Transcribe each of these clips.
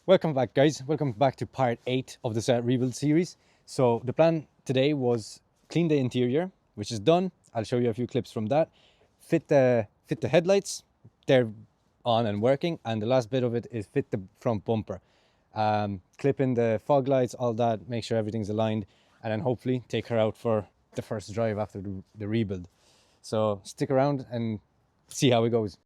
Welcome back, guys. Welcome back to part 8 of this rebuild series. So the plan today was clean the interior, which is done. I'll show you a few clips from that. Fit the headlights. They're on and working. And the last bit of it is fit the front bumper. Clip in the fog lights, all that, make sure everything's aligned, and then hopefully take her out for the first drive after the rebuild. So stick around and see how it goes.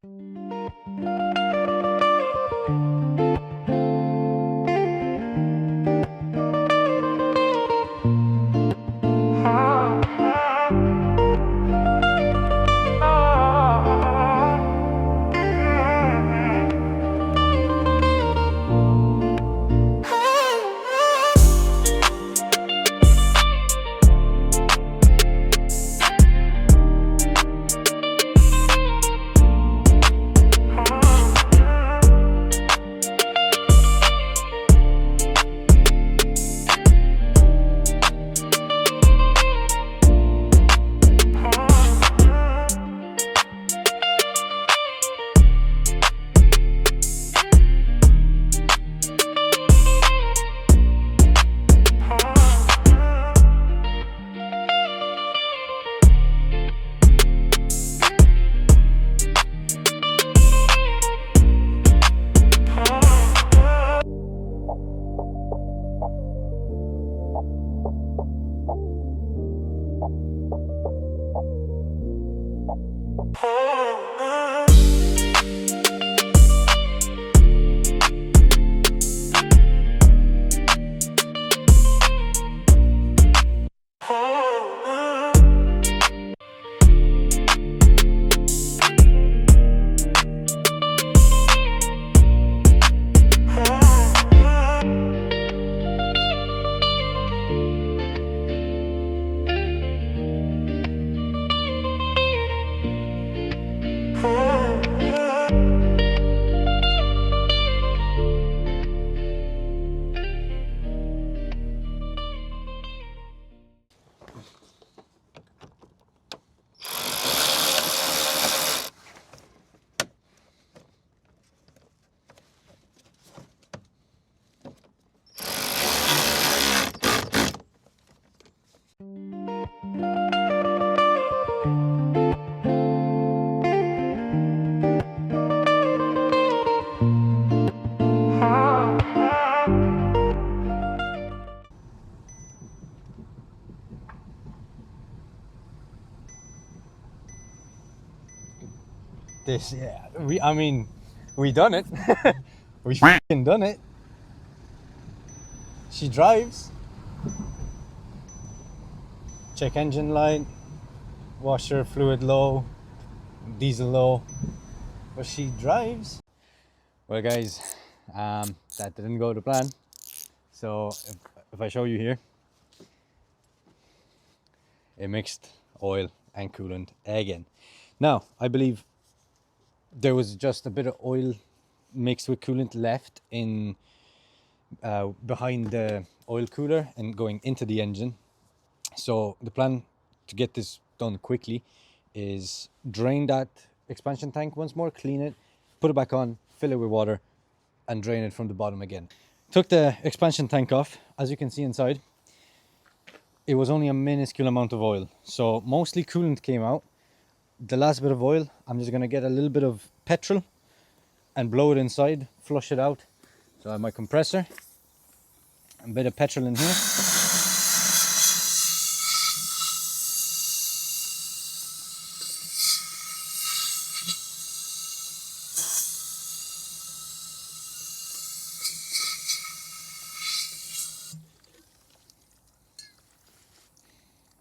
We done it. We f***ing done it. She drives. Check engine light, washer fluid low, diesel low, but she drives. Well, guys, that didn't go to plan. So if I show you here, it mixed oil and coolant again. Now, I believe there was just a bit of oil mixed with coolant left in behind the oil cooler and going into the engine. So the plan to get this done quickly is drain that expansion tank once more, clean it, put it back on, fill it with water, and drain it from the bottom again. Took the expansion tank off. As you can see inside, it was only a minuscule amount of oil, so mostly coolant came out. The last bit of oil, I'm just gonna get a little bit of petrol and blow it inside, flush it out. So I have my compressor, a bit of petrol in here.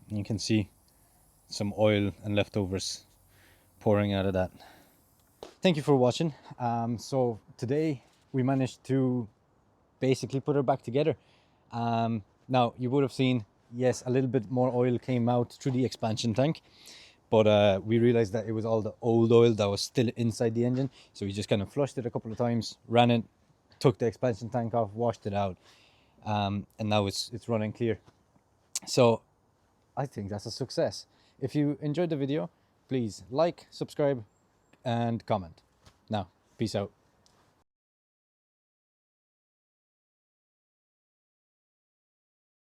You can see some oil and leftovers pouring out of that. Thank you for watching. So today we managed to basically put her back together. Now you would have seen, yes, a little bit more oil came out through the expansion tank, but we realized that it was all the old oil that was still inside the engine. So we just kind of flushed it a couple of times, ran it, took the expansion tank off, washed it out, and now it's running clear. So I think that's a success. If you enjoyed the video, please like, subscribe, and comment. Now, peace out.